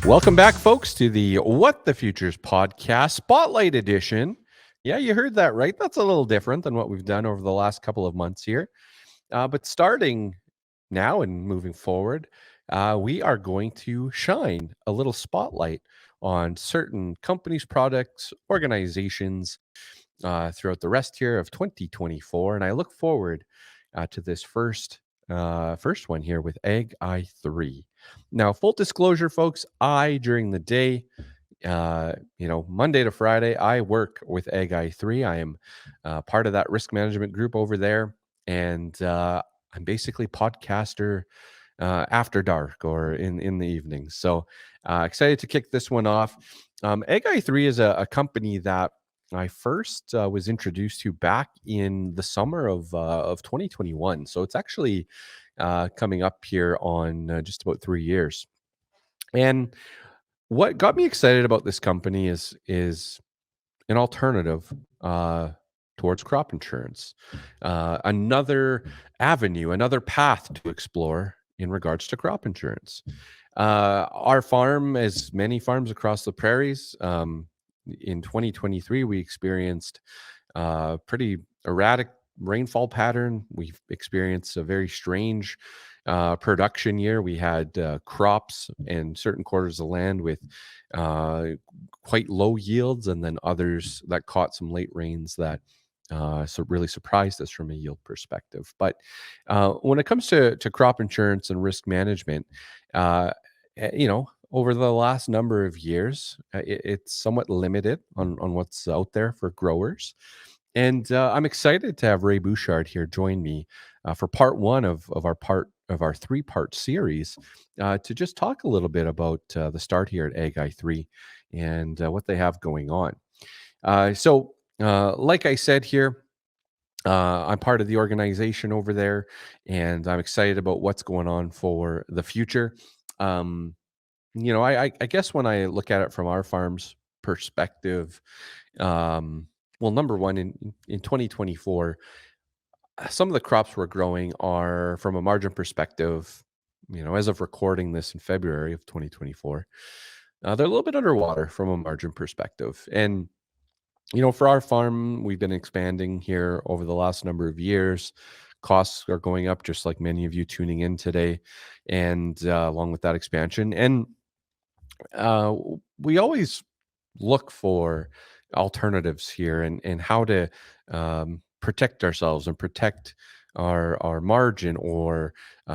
Welcome back, folks, to the What the Futures podcast, Spotlight Edition. Yeah, you heard that right. That's a little different than what we've done over the last couple of months here. But starting now and moving forward, we are going to shine a little spotlight on certain companies, products, organizations throughout the rest here of 2024. And I look forward to this first one here with Agi3. Now, full disclosure, folks, during the day, Monday to Friday, I work with Agi3. I am part of that risk management group over there. And I'm basically podcaster after dark or in the evenings. So excited to kick this one off. Agi3 is a company that I first was introduced to back in the summer of 2021. So it's actually coming up here on just about 3 years. And what got me excited about this company is an alternative towards crop insurance, another avenue, another path to explore in regards to crop insurance. Our farm, as many farms across the prairies, in 2023, we experienced pretty erratic rainfall pattern. We've experienced a very strange production year. We had crops in certain quarters of land with quite low yields, and then others that caught some late rains that so really surprised us from a yield perspective. But when it comes to crop insurance and risk management, over the last number of years, it's somewhat limited on what's out there for growers. And I'm excited to have Ray Bouchard here join me for part one of our 3-part series to just talk a little bit about the start here at Agi3 and what they have going on. So, like I said here, I'm part of the organization over there, and I'm excited about what's going on for the future. I guess when I look at it from our farm's perspective, well, number one, in 2024, some of the crops we're growing are, from a margin perspective, as of recording this in February of 2024, they're a little bit underwater from a margin perspective. And, for our farm, we've been expanding here over the last number of years. Costs are going up, just like many of you tuning in today, and along with that expansion. And we always look for alternatives here and how to protect ourselves and protect our margin, or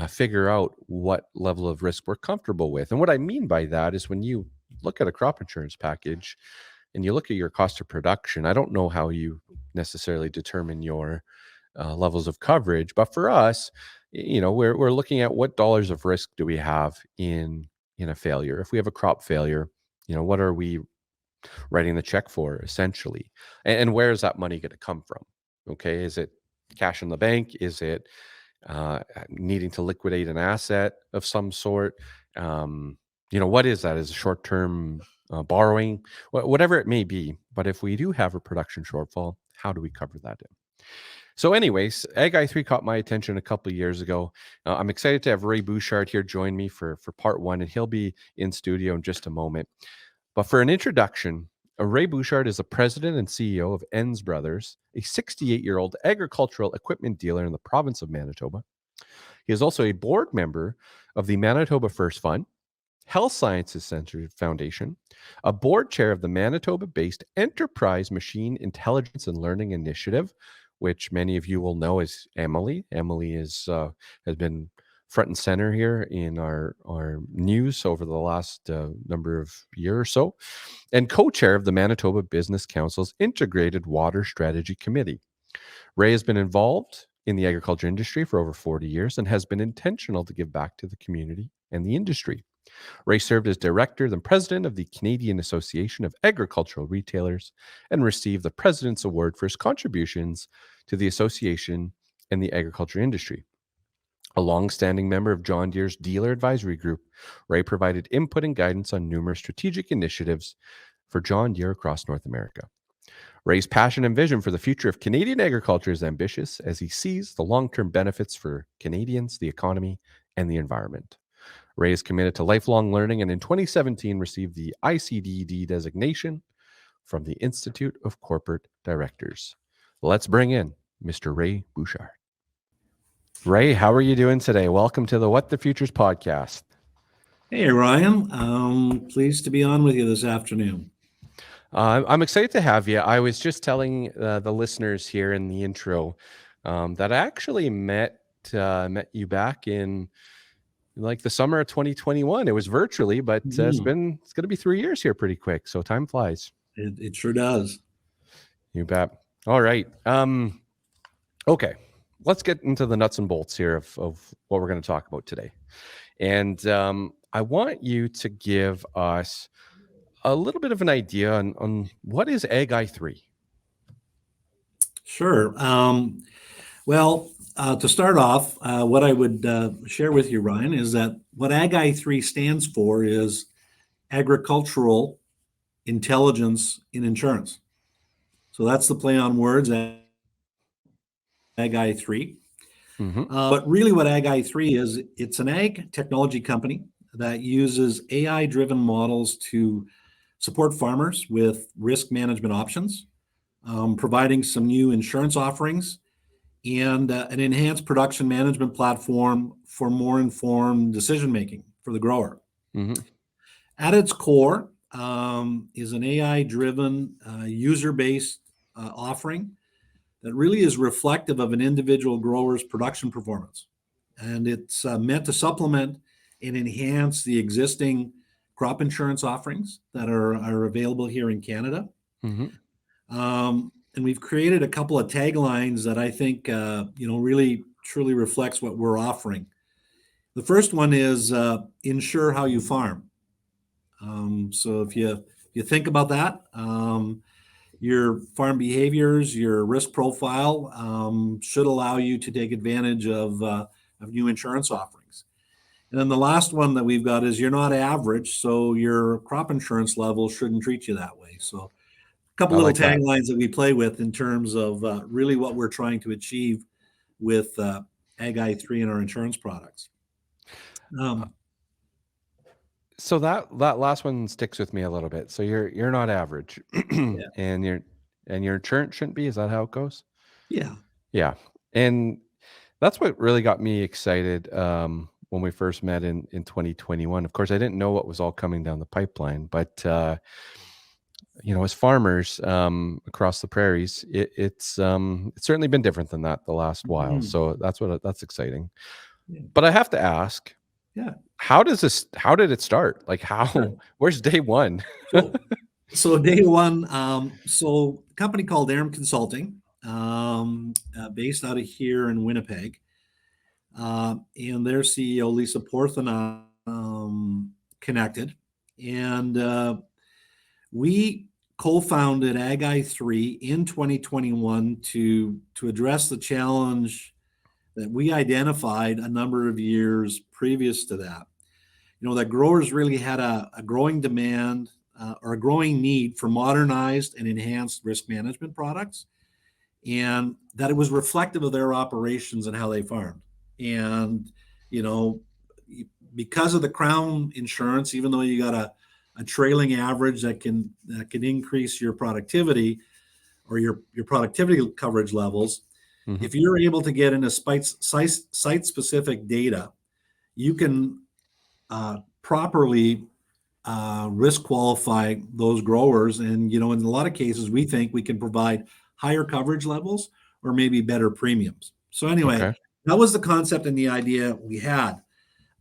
figure out what level of risk we're comfortable with. And what I mean by that is, when you look at a crop insurance package and you look at your cost of production, I don't know how you necessarily determine your levels of coverage, but for us, we're looking at what dollars of risk do we have in a failure. If we have a crop failure, what are we writing the check for, essentially? And where is that money going to come from? Okay, is it cash in the bank? Is it needing to liquidate an asset of some sort? What is that? Is it short-term borrowing? Whatever it may be. But if we do have a production shortfall, how do we cover that in? So anyways, Agi3 caught my attention a couple of years ago. I'm excited to have Ray Bouchard here join me for part one, and he'll be in studio in just a moment. But for an introduction, Ray Bouchard is the president and CEO of Enns Brothers, a 68-year-old agricultural equipment dealer in the province of Manitoba. He is also a board member of the Manitoba First Fund, Health Sciences Center Foundation, a board chair of the Manitoba-based Enterprise Machine Intelligence and Learning Initiative, which many of you will know as Emily. Emily has been front and center here in our news over the last number of years or so, and co-chair of the Manitoba Business Council's Integrated Water Strategy Committee. Ray has been involved in the agriculture industry for over 40 years and has been intentional to give back to the community and the industry. Ray served as director and president of the Canadian Association of Agricultural Retailers and received the President's Award for his contributions to the association and the agriculture industry. A long-standing member of John Deere's Dealer Advisory Group, Ray provided input and guidance on numerous strategic initiatives for John Deere across North America. Ray's passion and vision for the future of Canadian agriculture is ambitious, as he sees the long-term benefits for Canadians, the economy, and the environment. Ray is committed to lifelong learning and in 2017 received the ICDD designation from the Institute of Corporate Directors. Let's bring in Mr. Ray Bouchard. Ray, how are you doing today? Welcome to the What the Futures podcast. Hey, Ryan. Pleased to be on with you this afternoon. I'm excited to have you. I was just telling the listeners here in the intro that I actually met you back in like the summer of 2021. It was virtually, but it's going to be 3 years here pretty quick. So time flies. It sure does. You bet. All right. Okay. Let's get into the nuts and bolts here of what we're going to talk about today. And I want you to give us a little bit of an idea on what is Agi3. Sure. Well, to start off, what I would share with you, Ryan, is that what Agi3 stands for is Agricultural Intelligence in Insurance. So that's the play on words, Agi3. But really what Agi3 is, it's an ag technology company that uses AI-driven models to support farmers with risk management options, providing some new insurance offerings, and an enhanced production management platform for more informed decision-making for the grower. At its core is an AI-driven, user-based offering that really is reflective of an individual grower's production performance. And it's meant to supplement and enhance the existing crop insurance offerings that are available here in Canada. And we've created a couple of taglines that I think really truly reflects what we're offering. The first one is insure how you farm. So if you think about that, your farm behaviors, your risk profile should allow you to take advantage of new insurance offerings. And then the last one that we've got is you're not average, so your crop insurance level shouldn't treat you that way. So a couple little taglines that we play with in terms of really what we're trying to achieve with Agi3 and our insurance products. So that last one sticks with me a little bit. So you're not average, and your insurance shouldn't be. Is that how it goes? Yeah. And that's what really got me excited when we first met in 2021. Of course, I didn't know what was all coming down the pipeline, but as farmers across the prairies, it's certainly been different than that the last while. So that's exciting. But I have to ask. How did it start? Like where's day one? So day one, so a company called Aram Consulting, based out of here in Winnipeg, and their CEO, Lisa Porth, and I connected. And we co-founded Agi3 in 2021 to address the challenge that we identified a number of years previous to that. That growers really had a growing demand or a growing need for modernized and enhanced risk management products, and that it was reflective of their operations and how they farmed. And, because of the Crown insurance, even though you got a trailing average that can increase your productivity or your productivity coverage levels, if you're able to get into site-specific data, you can properly risk qualify those growers. And, in a lot of cases, we think we can provide higher coverage levels or maybe better premiums. So anyway, that was the concept and the idea we had.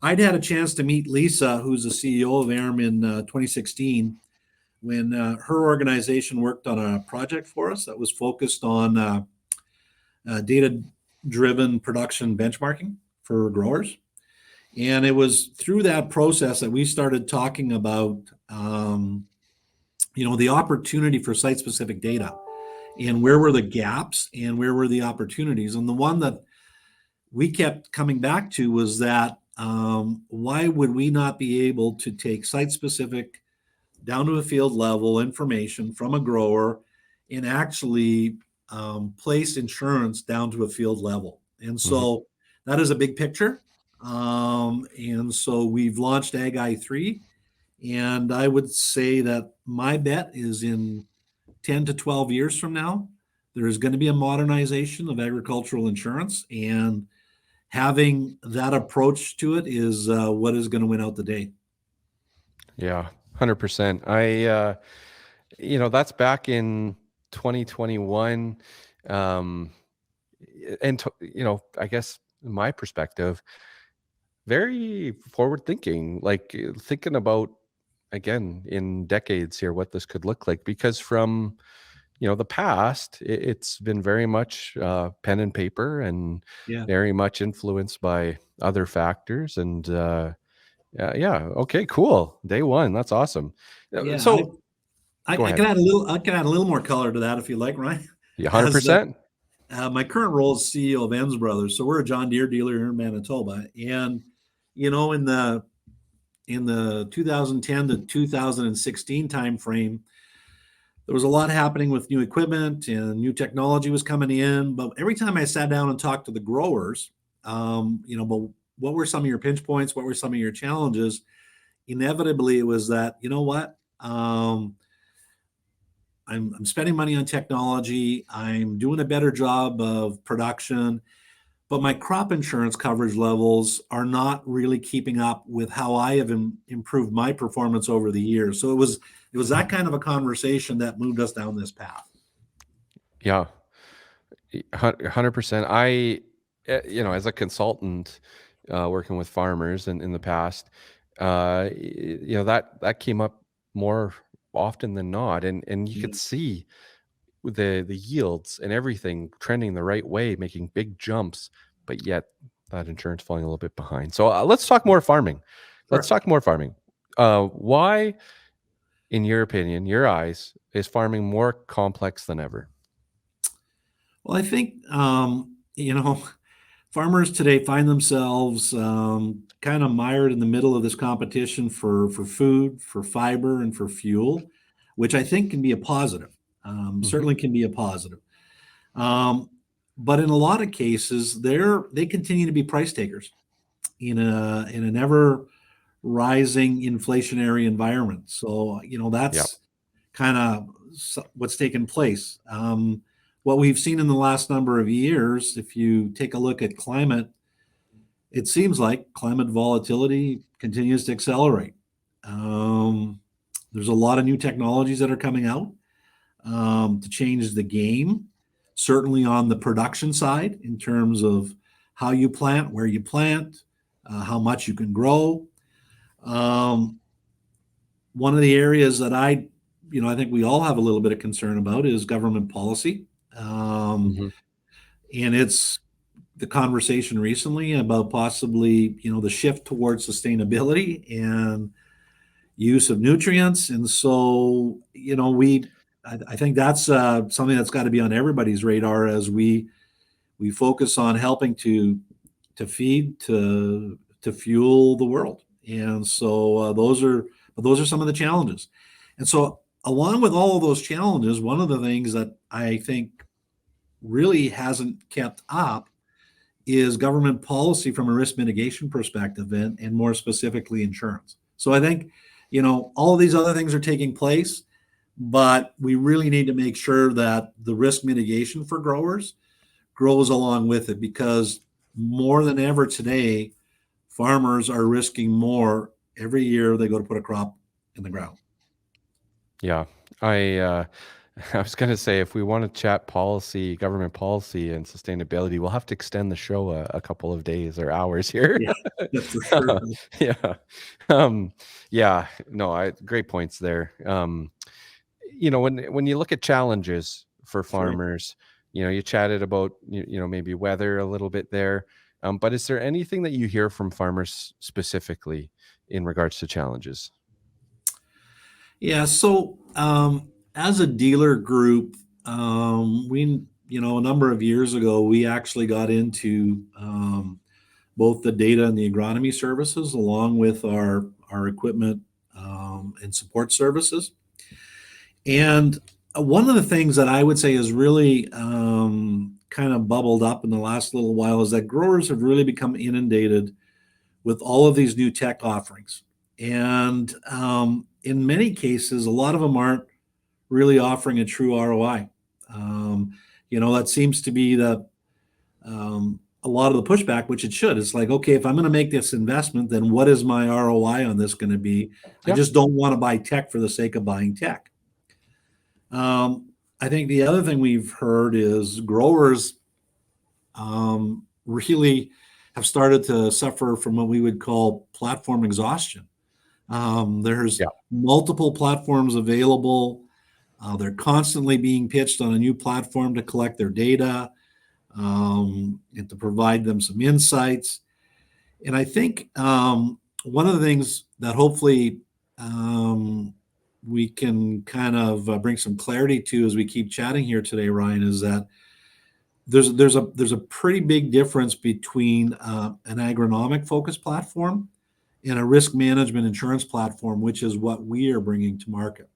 I'd had a chance to meet Lisa, who's the CEO of Aram, in 2016, when her organization worked on a project for us that was focused on data-driven production benchmarking for growers. And it was through that process that we started talking about, the opportunity for site-specific data and where were the gaps and where were the opportunities. And the one that we kept coming back to was that why would we not be able to take site-specific, down to a field level information from a grower and actually place insurance down to a field level? And so that is a big picture. And so we've launched Agi3, and I would say that my bet is in 10 to 12 years from now, there is going to be a modernization of agricultural insurance, and having that approach to it is what is going to win out the day. Yeah, 100%. That's back in 2021. And, I guess my perspective, very forward thinking, like thinking about, again, in decades here, what this could look like. Because from, the past, it's been very much pen and paper and Yeah. very much influenced by other factors. And yeah, okay, cool. Day one. That's awesome. Yeah. So go I ahead. I can add a little more color to that if you like, Ryan. Yeah, As 100%. my current role is CEO of Enns Brothers, so we're a John Deere dealer here in Manitoba, and in the 2010 to 2016 timeframe, there was a lot happening with new equipment and new technology was coming in. But every time I sat down and talked to the growers, but what were some of your pinch points? What were some of your challenges? Inevitably, it was that, you know what? I'm spending money on technology. I'm doing a better job of production, but my crop insurance coverage levels are not really keeping up with how I have improved my performance over the years. So it was that kind of a conversation that moved us down this path. Yeah, 100%. As a consultant, working with farmers in the past, that came up more often than not, and you could see the yields and everything trending the right way, making big jumps, but yet that insurance falling a little bit behind. So let's talk more farming. Let's Sure. talk more farming. Why, in your opinion, your eyes, is farming more complex than ever? Well, I think, farmers today find themselves kind of mired in the middle of this competition for food, for fiber, and for fuel, which I think can be a positive. Hmm. Certainly can be a positive. Um, but in a lot of cases, they continue to be price takers in an ever rising inflationary environment. So Yeah. that's kind of what's taken place. What we've seen in the last number of years, if you take a look at climate, it seems like climate volatility continues to accelerate. Um, there's a lot of new technologies that are coming out to change the game, certainly on the production side in terms of how you plant, where you plant, how much you can grow. Um, One of the areas that I think we all have a little bit of concern about is government policy. Um, Hmm. and it's the conversation recently about possibly, the shift towards sustainability and use of nutrients. And so, I think that's something that's got to be on everybody's radar as we focus on helping to feed, to fuel the world. And so those are some of the challenges. And so along with all of those challenges, one of the things that I think really hasn't kept up is government policy from a risk mitigation perspective, and more specifically insurance. So I think, all of these other things are taking place, but we really need to make sure that the risk mitigation for growers grows along with it, because more than ever today, farmers are risking more every year they go to put a crop in the ground. Yeah. I uh, I was going to say, if we want to chat policy, government policy, and sustainability, we'll have to extend the show a couple of days or hours here. Yeah, that's for sure. Yeah. Um, yeah. No, great points there. When you look at challenges for Sure. farmers, you chatted about, maybe weather a little bit there. But is there anything that you hear from farmers specifically in regards to challenges? Yeah. So, as a dealer group, a number of years ago, we actually got into both the data and the agronomy services, along with our equipment and support services. And one of the things that I would say is really kind of bubbled up in the last little while is that growers have really become inundated with all of these new tech offerings. And in many cases, a lot of them aren't really offering a true ROI. That seems to be a lot of the pushback, which it should. It's like, okay, if I'm going to make this investment, then what is my ROI on this going to be? I just don't want to buy tech for the sake of buying tech. I think the other thing we've heard is growers really have started to suffer from what we would call platform exhaustion. There's multiple platforms available. They're constantly being pitched on a new platform to collect their data and to provide them some insights. And I think one of the things that hopefully we can kind of bring some clarity to as we keep chatting here today, Ryan, is that there's a pretty big difference between an agronomic focused platform and a risk management insurance platform, which is what we are bringing to market.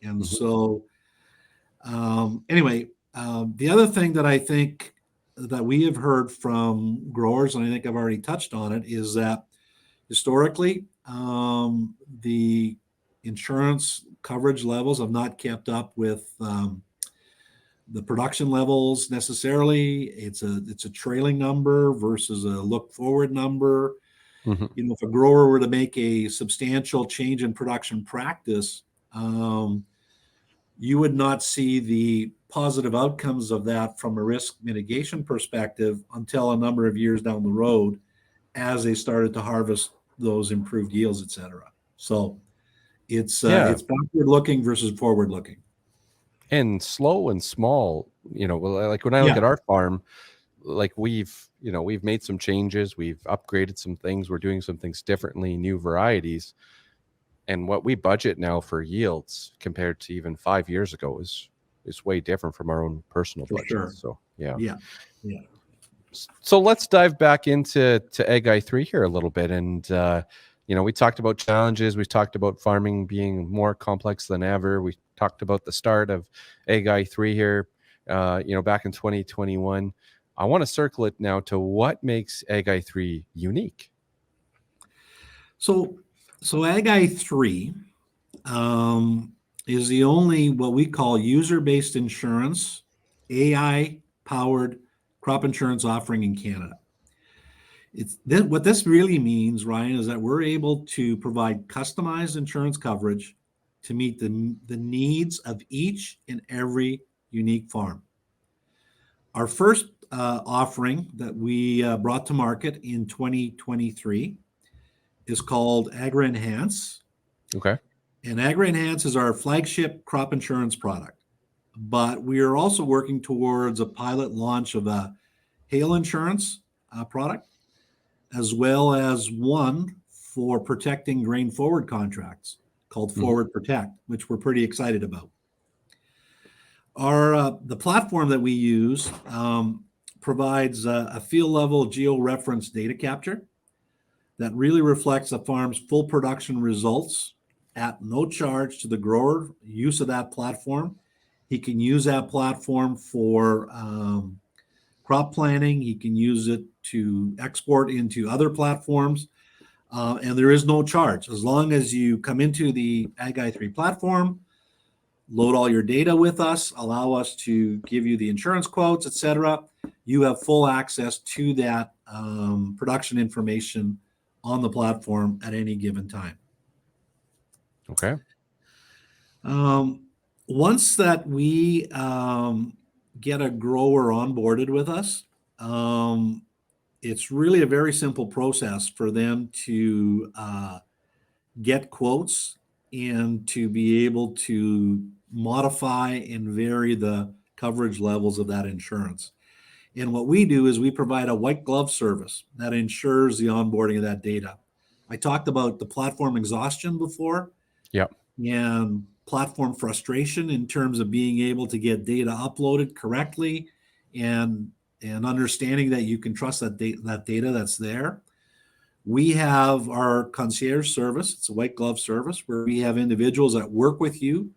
And so anyway, the other thing that I think that we have heard from growers, and I think I've already touched on it, is that historically the insurance coverage levels have not kept up with the production levels necessarily. It's a trailing number versus a look forward number. If a grower were to make a substantial change in production practice, you would not see the positive outcomes of that from a risk mitigation perspective until a number of years down the road as they started to harvest those improved yields, et cetera. So it's backward looking versus forward looking. And slow and small, like when I look at our farm, like we've made some changes, we've upgraded some things, we're doing some things differently, new varieties. And what we budget now for yields compared to even 5 years ago is way different from our own personal budget. Sure. So yeah. So let's dive back into Agi3 here a little bit. And we talked about challenges, we talked about farming being more complex than ever. We talked about the start of Agi3 here back in 2021. I want to circle it now to what makes Agi3 unique. So Agi3 is the only what we call user-based insurance, AI-powered crop insurance offering in Canada. What this really means, Ryan, is that we're able to provide customized insurance coverage to meet the needs of each and every unique farm. Our first offering that we brought to market in 2023 is called Agi3. Okay. And Agi3 is our flagship crop insurance product. But we are also working towards a pilot launch of a hail insurance product, as well as one for protecting grain forward contracts called Forward Protect, which we're pretty excited about. The platform that we use provides a field level geo-reference data capture that really reflects the farm's full production results at no charge to the grower. Use of that platform, he can use that platform for crop planning. He can use it to export into other platforms, and there is no charge. As long as you come into the Agi3 platform, load all your data with us, allow us to give you the insurance quotes, et cetera, you have full access to that production information on the platform at any given time. Okay. Once that we get a grower onboarded with us, it's really a very simple process for them to get quotes and to be able to modify and vary the coverage levels of that insurance. And what we do is we provide a white glove service that ensures the onboarding of that data. I talked about the platform exhaustion before. Yep. And platform frustration in terms of being able to get data uploaded correctly and understanding that you can trust that data that's there. We have our concierge service. It's a white glove service where we have individuals that work with you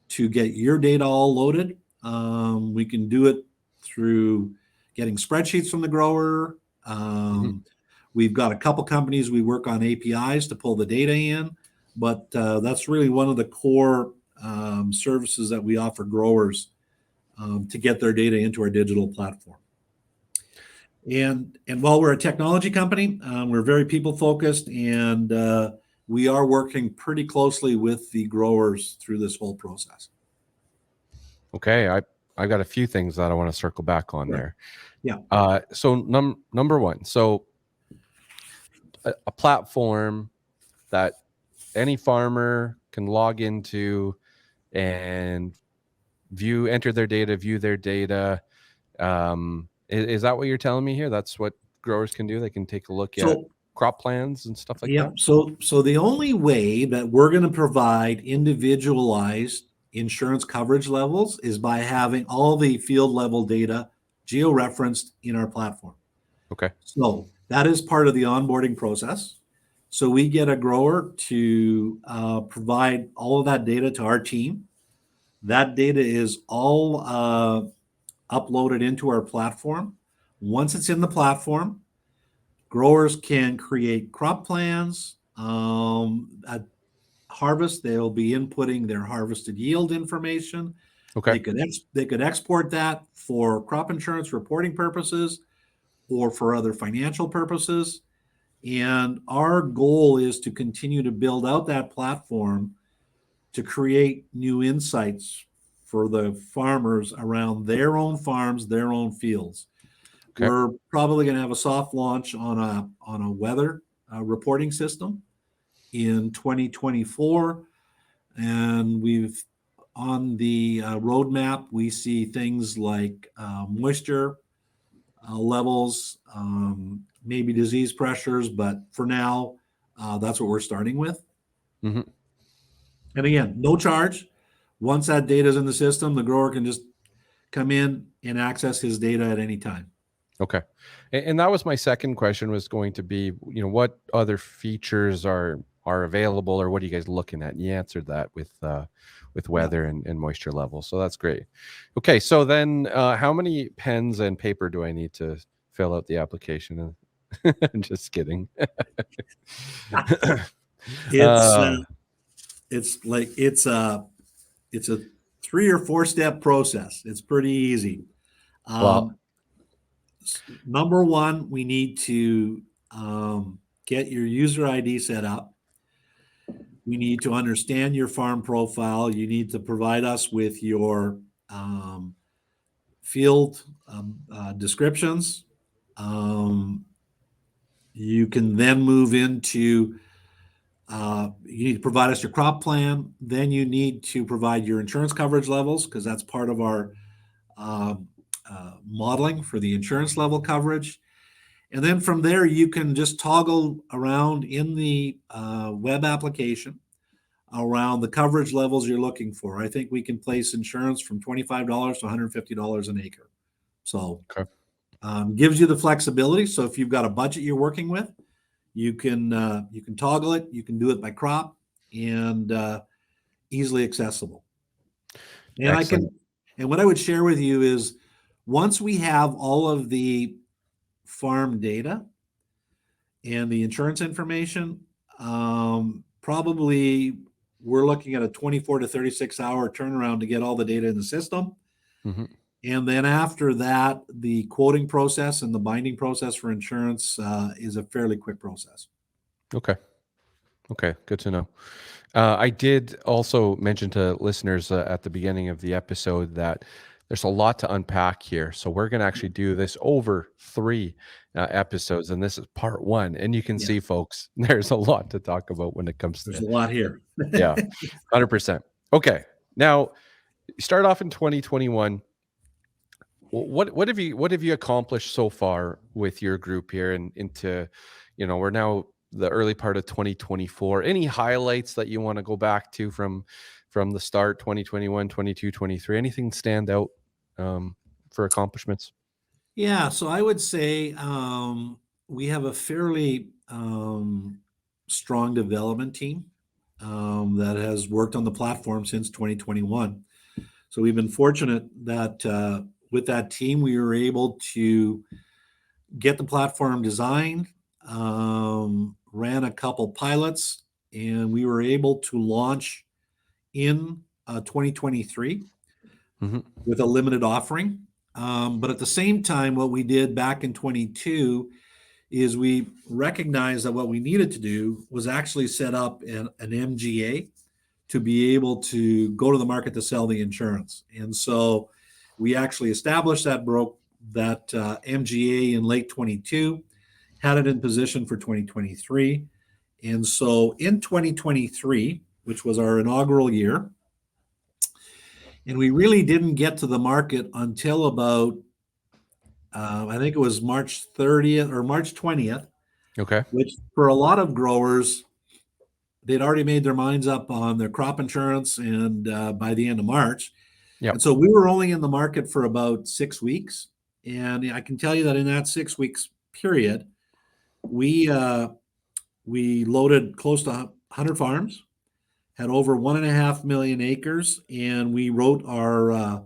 to get your data all loaded. We can do it through getting spreadsheets from the grower. We've got a couple companies we work on APIs to pull the data in, but that's really one of the core services that we offer growers to get their data into our digital platform. And while we're a technology company, we're very people focused, and we are working pretty closely with the growers through this whole process. Okay, I got a few things that I want to circle back on there. Yeah. So number one, so a platform that any farmer can log into and enter their data, view their data. Is that what you're telling me here? That's what growers can do. They can take a look at crop plans and stuff like that. So the only way that we're going to provide individualized insurance coverage levels is by having all the field level data geo-referenced in our platform. Okay. So that is part of the onboarding process. So we get a grower to provide all of that data to our team. That data is all uploaded into our platform. Once it's in the platform, growers can create crop plans. At harvest, they'll be inputting their harvested yield information. Okay. They could export that for crop insurance reporting purposes or for other financial purposes. And our goal is to continue to build out that platform to create new insights for the farmers around their own farms, their own fields. Okay. We're probably going to have a soft launch on a weather reporting system in 2024, and we've on the roadmap we see things like moisture levels, maybe disease pressures, but for now, that's what we're starting with. Mm-hmm. And again, no charge. Once that data is in the system, the grower can just come in and access his data at any time. Okay. And that was my second question, was going to be, what other features are available, or what are you guys looking at? And you answered that with weather and moisture levels. So that's great. Okay. So then how many pens and paper do I need to fill out the application? I'm just kidding. It's a 3 or 4 step process. It's pretty easy. Number one, we need to get your user ID set up. We need to understand your farm profile. You need to provide us with your field descriptions. You can then move into you need to provide us your crop plan. Then you need to provide your insurance coverage levels, because that's part of our modeling for the insurance level coverage. And then from there, you can just toggle around in the web application around the coverage levels you're looking for. I think we can place insurance from $25 to $150 an acre. So gives you the flexibility. So if you've got a budget you're working with, you can toggle it. You can do it by crop, and easily accessible. And and what I would share with you is, once we have all of the farm data and the insurance information, probably we're looking at a 24 to 36 hour turnaround to get all the data in the system. Mm-hmm. And then after that, the quoting process and the binding process for insurance is a fairly quick process. Okay. Good to know. I did also mention to listeners at the beginning of the episode that there's a lot to unpack here. So we're going to actually do this over 3 episodes, and this is part 1. And you can see, folks, there's a lot to talk about when it comes to. There's a lot here. Yeah, 100%. Okay, now start off in 2021. What have you accomplished so far with your group here, and into, we're now the early part of 2024. Any highlights that you want to go back to from the start, 2021, 22, 23? Anything stand out for accomplishments? Yeah, so I would say we have a fairly strong development team that has worked on the platform since 2021. So we've been fortunate that with that team, we were able to get the platform designed, ran a couple pilots, and we were able to launch in 2023 with a limited offering. But at the same time, what we did back in 22 is we recognized that what we needed to do was actually set up an MGA to be able to go to the market to sell the insurance. And so we actually established that MGA in late 22, had it in position for 2023. And so in 2023, which was our inaugural year, and we really didn't get to the market until about, I think it was March 30th or March 20th. Okay. Which for a lot of growers, they'd already made their minds up on their crop insurance, and by the end of March. Yep. And so we were only in the market for about 6 weeks. And I can tell you that in that 6 weeks period, we loaded close to 100 farms, had over 1.5 million acres, and we wrote our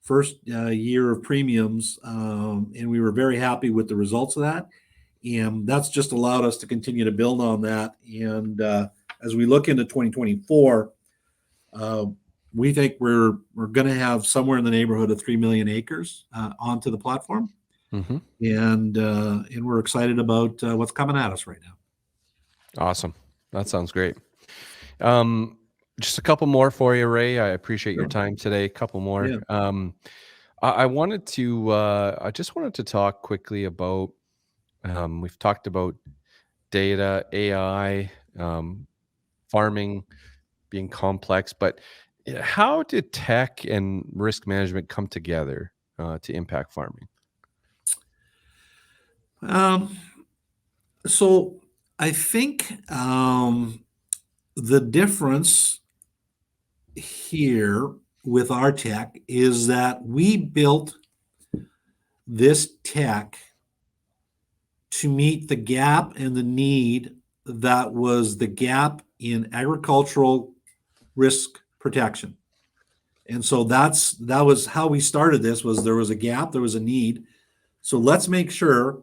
first year of premiums, and we were very happy with the results of that. And that's just allowed us to continue to build on that. And as we look into 2024, we think we're going to have somewhere in the neighborhood of 3 million acres onto the platform, and we're excited about what's coming at us right now. Awesome, that sounds great. Just a couple more for you, Ray. I appreciate your time today. A couple more. Yeah. I just wanted to talk quickly about. We've talked about data, AI, farming being complex, but how did tech and risk management come together to impact farming? So I think the difference here with our tech is that we built this tech to meet the gap and the need that was the gap in agricultural risk protection. And so that was how we started this. Was there was a gap, there was a need. So let's make sure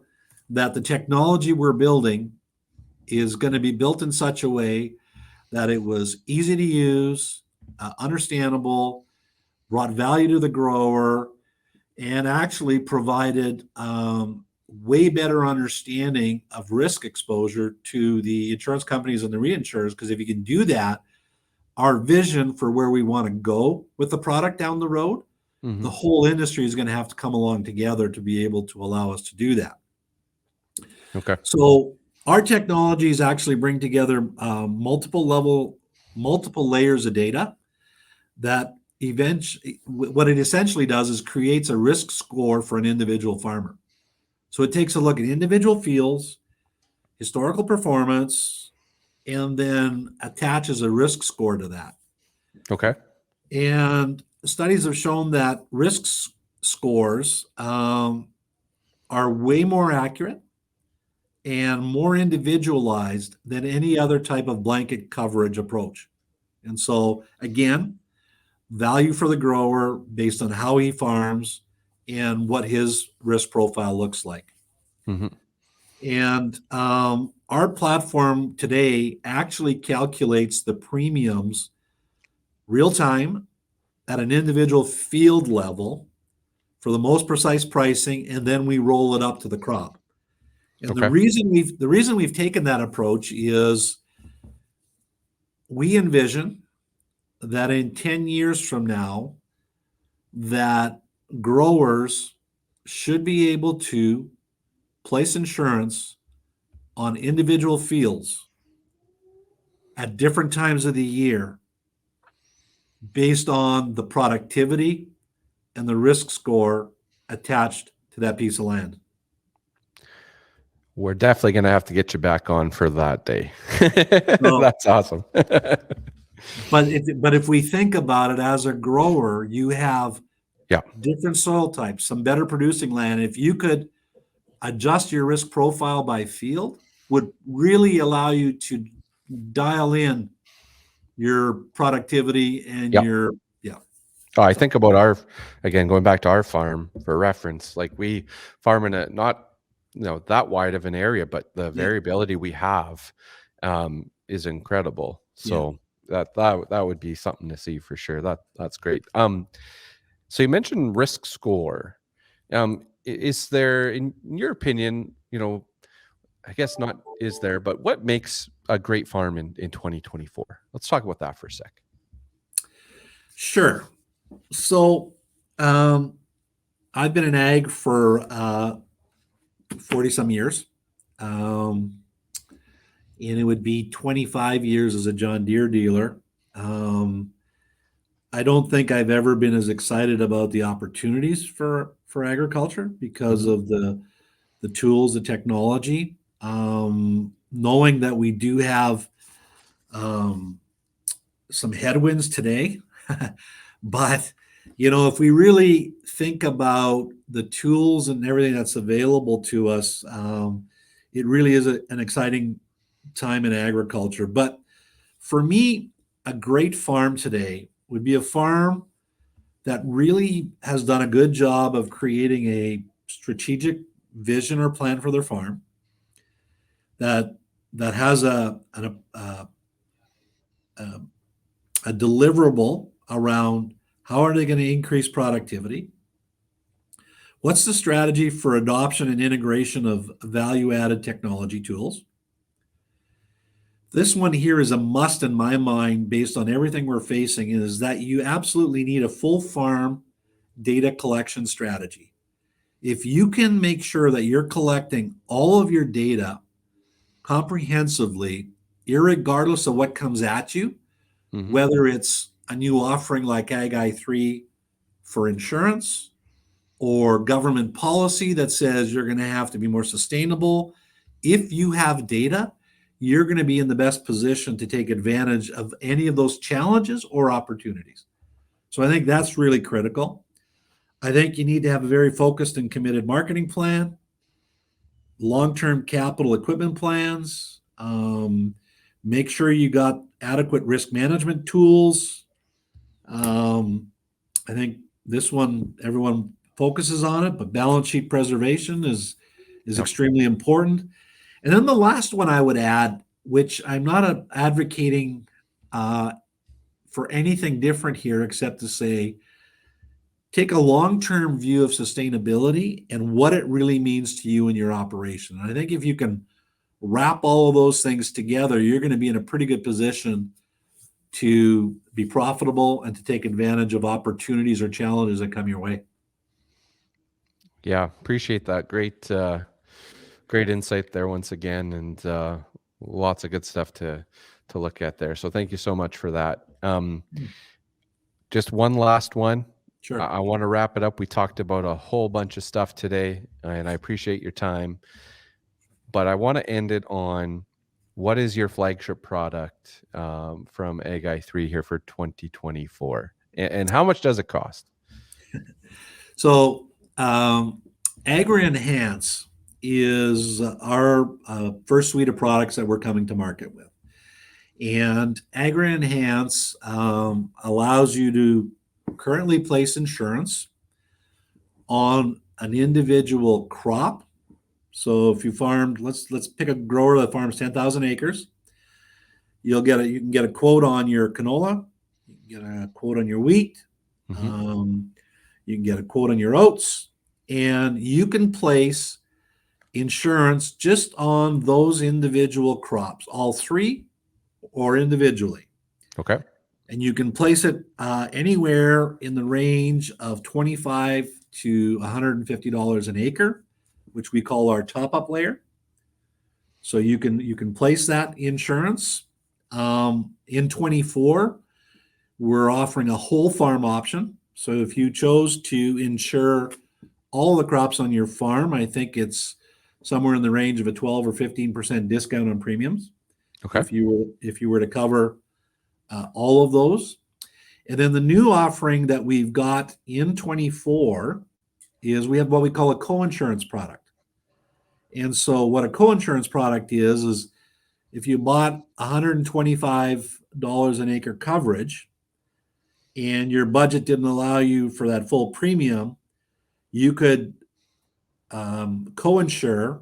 that the technology we're building is going to be built in such a way that it was easy to use, understandable, brought value to the grower, and actually provided way better understanding of risk exposure to the insurance companies and the reinsurers. Because if you can do that, our vision for where we want to go with the product down the road, the whole industry is going to have to come along together to be able to allow us to do that. Okay. So our technologies actually bring together multiple layers of data that eventually, what it essentially does is creates a risk score for an individual farmer. So it takes a look at individual fields, historical performance, and then attaches a risk score to that. Okay. And studies have shown that risk scores are way more accurate and more individualized than any other type of blanket coverage approach. And so, again, value for the grower based on how he farms and what his risk profile looks like. And our platform today actually calculates the premiums real time at an individual field level for the most precise pricing, and then we roll it up to the crop. And the reason we've taken that approach is we envision that in 10 years from now, that growers should be able to place insurance on individual fields at different times of the year based on the productivity and the risk score attached to that piece of land. We're definitely going to have to get you back on for that day. That's awesome. But if we think about it as a grower, you have different soil types, some better producing land. If you could adjust your risk profile by field, would really allow you to dial in your productivity and your I think about going back to our farm for reference. Like we farm in a not that wide of an area, but the variability we have is incredible. So that would be something to see for sure. That's great. So you mentioned risk score. Is there, in your opinion, I guess not is there, but what makes a great farm in 2024? Let's talk about that for a sec. Sure. So I've been in ag for 40 some years. And it would be 25 years as a John Deere dealer. I don't think I've ever been as excited about the opportunities for agriculture because of the tools, the technology, knowing that we do have some headwinds today. But, if we really think about the tools and everything that's available to us, it really is an exciting time in agriculture. But for me, a great farm today would be a farm that really has done a good job of creating a strategic vision or plan for their farm, that has a deliverable around how are they going to increase productivity, what's the strategy for adoption and integration of value-added technology tools. This one here is a must in my mind based on everything we're facing, is that you absolutely need a full farm data collection strategy. If you can make sure that you're collecting all of your data comprehensively, irregardless of what comes at you, whether it's a new offering like Agi3 for insurance or government policy that says you're going to have to be more sustainable, if you have data, you're going to be in the best position to take advantage of any of those challenges or opportunities. So I think that's really critical. I think you need to have a very focused and committed marketing plan, long-term capital equipment plans, make sure you got adequate risk management tools. I think this one, everyone focuses on it, but balance sheet preservation is extremely important. And then the last one I would add, which I'm not advocating for anything different here, except to say, take a long-term view of sustainability and what it really means to you and your operation. And I think if you can wrap all of those things together, you're going to be in a pretty good position to be profitable and to take advantage of opportunities or challenges that come your way. Yeah, appreciate that. Great insight there once again, and lots of good stuff to look at there. So thank you so much for that. Just one last one. Sure. I want to wrap it up. We talked about a whole bunch of stuff today, and I appreciate your time. But I want to end it on, what is your flagship product from Agi3 here for 2024? And how much does it cost? So Agri Enhance is our first suite of products that we're coming to market with. And Agri Enhance allows you to currently place insurance on an individual crop. So if you farmed, let's pick a grower that farms 10,000 acres. You can get a quote on your canola, you can get a quote on your wheat, you can get a quote on your oats, and you can place insurance just on those individual crops, all three or individually. Okay. And you can place it anywhere in the range of $25 to $150 an acre, which we call our top-up layer. So you can place that insurance. In 24, we're offering a whole farm option. So if you chose to insure all the crops on your farm, I think it's somewhere in the range of a 12 or 15% discount on premiums. Okay. If you were to cover all of those. And then the new offering that we've got in 24 is we have what we call a co-insurance product. And so what a co-insurance product is if you bought $125 an acre coverage and your budget didn't allow you for that full premium, you could co-insure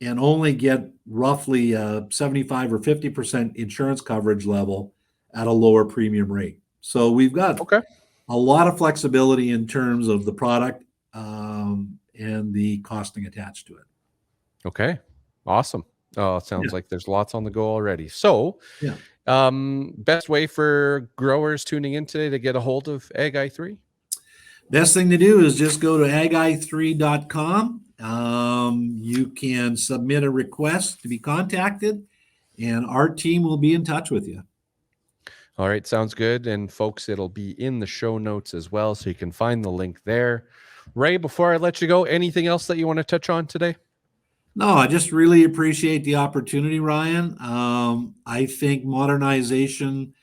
and only get roughly 75 or 50% insurance coverage level at a lower premium rate. So we've got Okay. a lot of flexibility in terms of the product and the costing attached to it. Okay. Awesome. Oh, it sounds Yeah. like there's lots on the go already. So, Yeah. best way for growers tuning in today to get a hold of Agi3? Best thing to do is just go to agi3.com. You can submit a request to be contacted, and our team will be in touch with you. All right, sounds good. And folks, it'll be in the show notes as well, so you can find the link there. Ray, before I let you go, anything else that you want to touch on today? No, I just really appreciate the opportunity, Ryan. I think modernization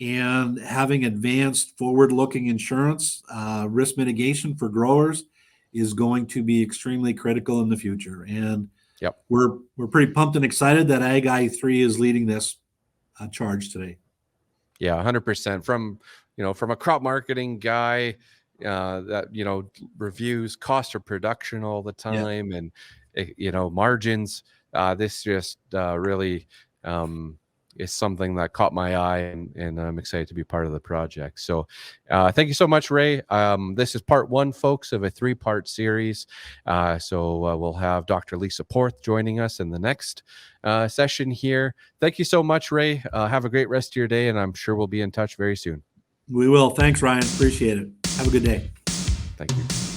and having advanced forward-looking insurance risk mitigation for growers is going to be extremely critical in the future. And Yep. we're pretty pumped and excited that Agi3 is leading this charge today. Yeah, 100%. From a crop marketing guy that reviews cost of production all the time, and margins. This just really is something that caught my eye, and I'm excited to be part of the project. So thank you so much, Ray. This is part 1, folks, of a 3-part series. So we'll have Dr. Lisa Porth joining us in the next session here. Thank you so much, Ray. Have a great rest of your day, and I'm sure we'll be in touch very soon. We will. Thanks, Ryan. Appreciate it. Have a good day. Thank you.